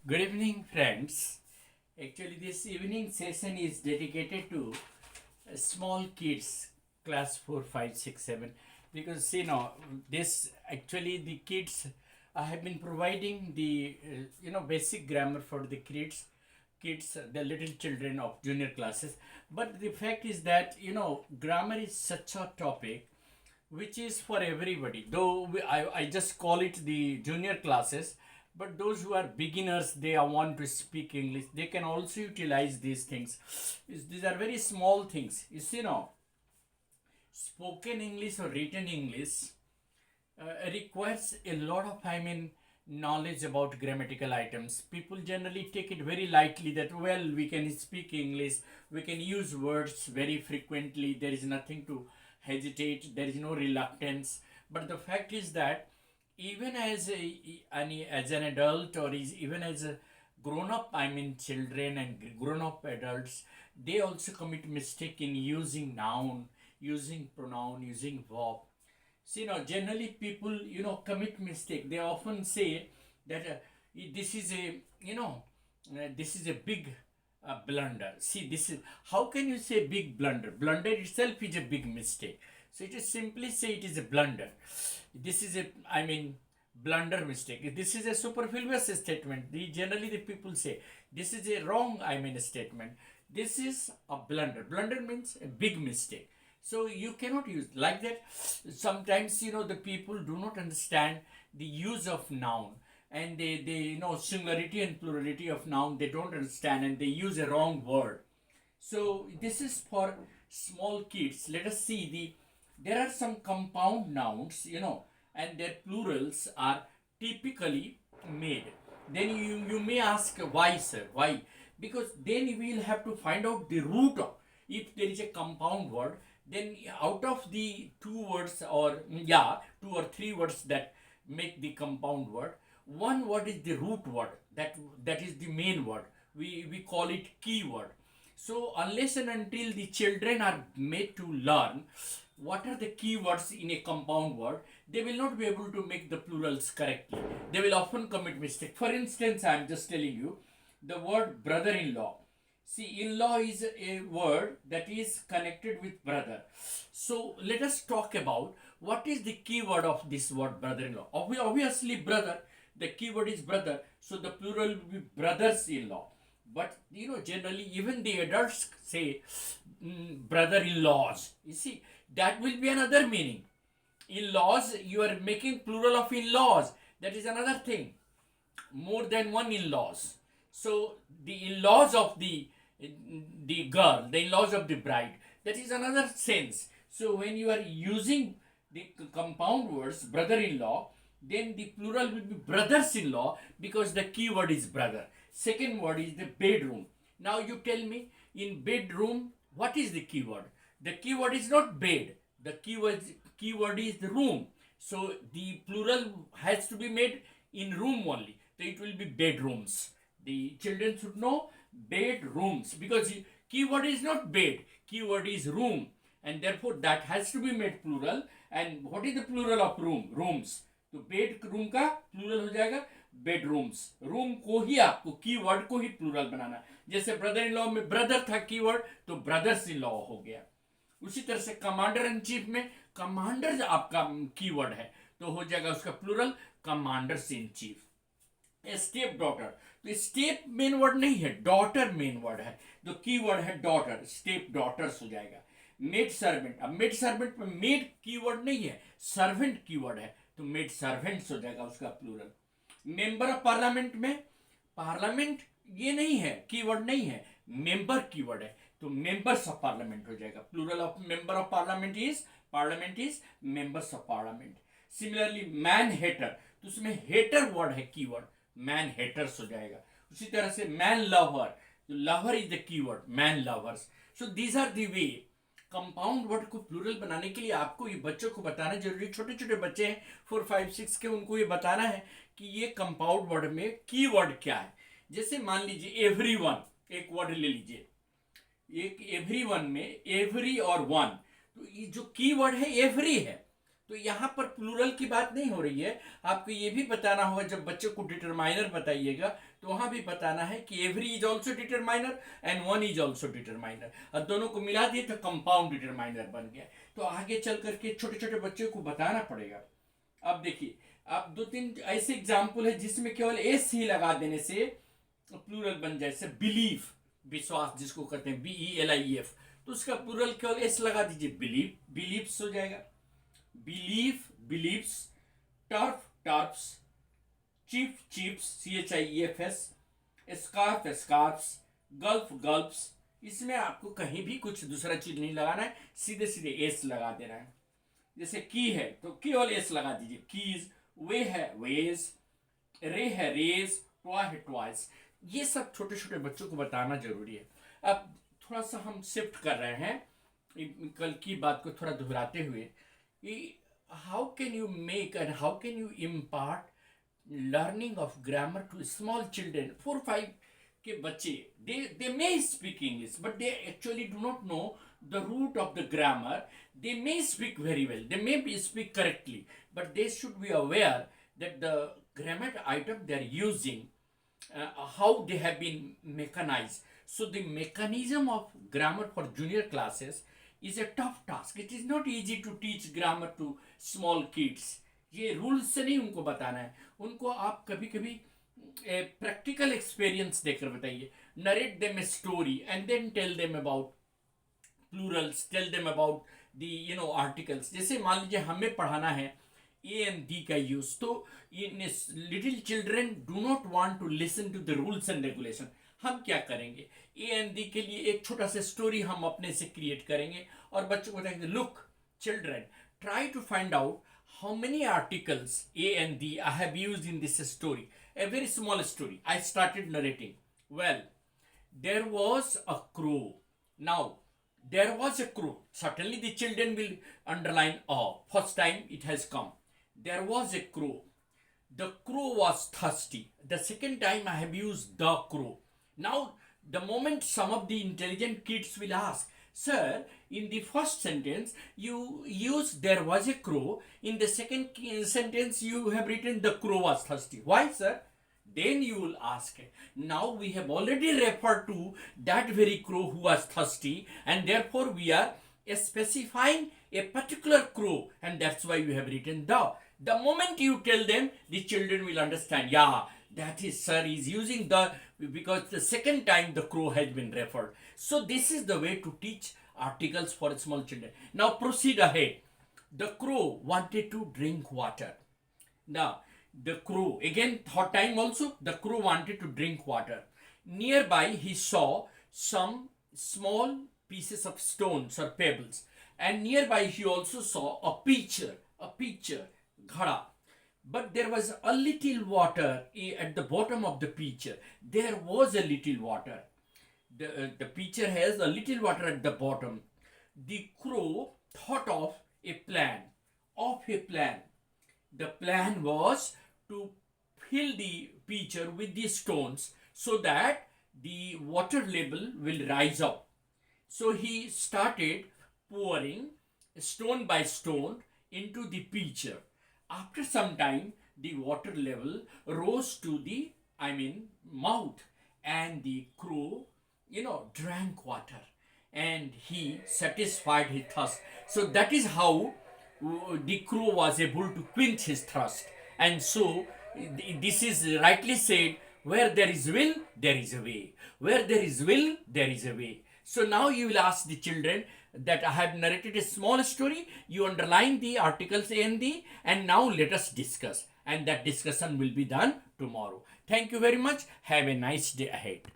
Good evening, friends. Actually, this evening session is dedicated to small kids, class 4, 5, 6, 7. Because this actually the kids. I have been providing the basic grammar for the kids, the little children of junior classes. But the fact is that grammar is such a topic which is for everybody. Though I just call it the junior classes, but those who are beginners, they are want to speak English. They can also utilize these things. These are very small things. You see now, spoken English or written English requires a lot of knowledge about grammatical items. People generally take it very lightly that, well, we can speak English, we can use words very frequently, there is nothing to hesitate, there is no reluctance. But the fact is that even as an adult, or even as a grown up, children and grown up adults, they also commit mistake in using noun, using pronoun, using verb. See, generally people, commit mistake. They often say that this is a, this is a big blunder. See, this is, how can you say big blunder? Blunder itself is a big mistake. So it is simply say it is a blunder. This is a, blunder mistake. This is a superfluous statement. Generally the people say this is a wrong, statement. This is a blunder. Blunder means a big mistake. So you cannot use like that. Sometimes the people do not understand the use of noun, and they singularity and plurality of noun they don't understand, and they use a wrong word. So this is for small kids. Let us see there are some compound nouns, and their plurals are typically made. Then you may ask why, sir? Why? Because then we will have to find out the root of, if there is a compound word, then out of the two words, or two or three words that make the compound word, one word is the root word, that is the main word. We call it keyword. So unless and until the children are made to learn what are the keywords in a compound word, they will not be able to make the plurals correctly. They will often commit mistake. For instance, I am just telling you the word brother-in-law. See, in-law is a word that is connected with brother. So let us talk about what is the keyword of this word brother-in-law. Obviously brother, the keyword is brother, so the plural will be brothers-in-law. But generally even the adults say brother-in-laws. You see, that will be another meaning. In-laws, you are making plural of in-laws. That is another thing. More than one in-laws. So the in-laws of the girl, the in-laws of the bride, that is another sense. So when you are using the compound words brother-in-law, then the plural will be brothers-in-law, because the key word is brother. Second word is the bedroom. Now you tell me, in bedroom, what is the keyword? The keyword is not bed. The keyword is the room. So the plural has to be made in room only. So it will be bedrooms. The children should know bedrooms, because keyword is not bed, keyword is room, and therefore that has to be made plural. And what is the plural of room? Rooms. तो bed room का plural हो जाएगा bedrooms. Room को ही आपको keyword को ही plural बनाना. जैसे brother in law में ब्रदर था कीवर्ड, तो ब्रदर्स इन लॉ हो गया. उसी तरह से कमांडर इन चीफ में कमांडर आपका कीवर्ड है, तो हो जाएगा उसका plural commanders in chief. Step daughter, तो स्टेप मेन वर्ड नहीं है, डॉटर मेन वर्ड है, तो कीवर्ड है डॉटर, स्टेप डॉटर्स हो जाएगा. मेड सर्वेंट, अब मेड सर्वेंट में मेड कीवर्ड नहीं है, सर्वेंट कीवर्ड है, तो मेड सर्वेंट्स हो जाएगा उसका प्लूरल. मेंबर ऑफ पार्लियामेंट में पार्लियामेंट ये नहीं है, कीवर्ड नहीं है, मेंबर कीवर्ड है, तो मेंबर्स ऑफ पार्लियामेंट हो जाएगा. Plural of member of parliament is members of parliament. Similarly man hater, तो उसमें हेटर वर्ड है कीवर्ड, मैन हेटर्स हो जाएगा. उसी तरह से मैन लवर, तो lover is the keyword, man lovers. So these are the way. Compound word को प्लूरल बनाने के लिए आपको ये बच्चों को बताना जरूरी. छोटे छोटे बच्चे हैं 4, 5, 6 के, उनको ये बताना है कि ये कंपाउंड वर्ड में की वर्ड क्या है. जैसे मान लीजिए एवरीवन, एक वर्ड ले लीजिए, एक एवरीवन में एवरी और वन, तो ये जो की वर्ड है एवरी है, तो यहाँ पर प्लूरल की बात नहीं हो रही है। आपको ये भी बताना होगा, जब बच्चे को डिटरमाइनर बताइएगा तो वहां भी बताना है कि every is also determiner and one is also determiner, और दोनों को मिला दिए तो कंपाउंड डिटरमाइनर बन गया। तो आगे चल करके छोटे छोटे बच्चों को बताना पड़ेगा। अब देखिए, अब दो तीन ऐसे एग्जाम्पल है जिसमें केवल एस ही लगा देने से प्लूरल बन जाए। जैसे बिलीफ, विश्वास जिसको कहते हैं BELIEF, तो उसका प्लूरल केवल एस लगा दीजिए, बिलीफ, बिलीफ्स हो जाएगा। Belief, beliefs, turf, turfs, chief, chiefs, CHIEFS, scarf, scarfs, gulf, gulfs. इसमें आपको कहीं भी कुछ दूसरा चीज नहीं लगाना है, सीधे सीधे एस लगा देना है। जैसे की है तो केवल एस लगा दीजिए, कीज। वे है वेज, रे है रेज, ट्वाई है ट्वाइस। ये सब छोटे छोटे बच्चों को बताना जरूरी है। अब थोड़ा सा हम शिफ्ट कर रहे हैं कल की बात को थोड़ा दोहराते हुए, how can you make and how can you impart learning of grammar to small children. 4-5 के बच्चे, they may speak English but they actually do not know the root of the grammar. They may speak very well, they may speak correctly, but they should be aware that the grammar item they are using, how they have been mechanized. So the mechanism of grammar for junior classes is a tough task. It is not easy to teach grammar to small kids. ये rules से नहीं उनको बताना है, उनको आप कभी कभी प्रैक्टिकल एक्सपीरियंस देकर बताइए। Narrate them a story and then tell them about plurals, tell them about the articles. जैसे मान लीजिए हमें पढ़ाना है ए एंड दी का यूज, तो little children do not want to listen to the rules and regulation. हम क्या करेंगे, ए एंड दी के लिए एक छोटा सा स्टोरी हम अपने से क्रिएट करेंगे और बच्चों को बताएंगे, look children, try to find out how many articles A and D I have used in this story. A very small story. I started narrating. Well, there was a crow. Now, there was a crow. Certainly the children will underline "oh." First time it has come. There was a crow. The crow was thirsty. The second time I have used the crow. Now, the moment some of the intelligent kids will ask, sir, in the first sentence you use there was a crow. In the second sentence you have written the crow was thirsty. Why, sir? Then you will ask, now we have already referred to that very crow who was thirsty, and therefore we are specifying a particular crow, and that's why we have written the. The moment you tell them, the children will understand, yeah, that is, sir is using the, because the second time the crow has been referred. So this is the way to teach articles for small children. Now proceed ahead. The crow wanted to drink water. Now the crow, again third time also, the crow wanted to drink water. Nearby he saw some small pieces of stones or pebbles, and nearby he also saw a pitcher, ghada. But there was a little water at the bottom of the pitcher. There was a little water. The pitcher has a little water at the bottom. The crow thought of a plan. The plan was to fill the pitcher with the stones so that the water level will rise up. So he started pouring stone by stone into the pitcher. After some time, the water level rose to the, mouth, and the crow, drank water, and he satisfied his thirst. So that is how the crow was able to quench his thirst. And so this is rightly said, where there is will, there is a way. Where there is will, there is a way. So now you will ask the children that I have narrated a small story. You underline the articles A and D, and now let us discuss. And that discussion will be done tomorrow. Thank you very much. Have a nice day ahead.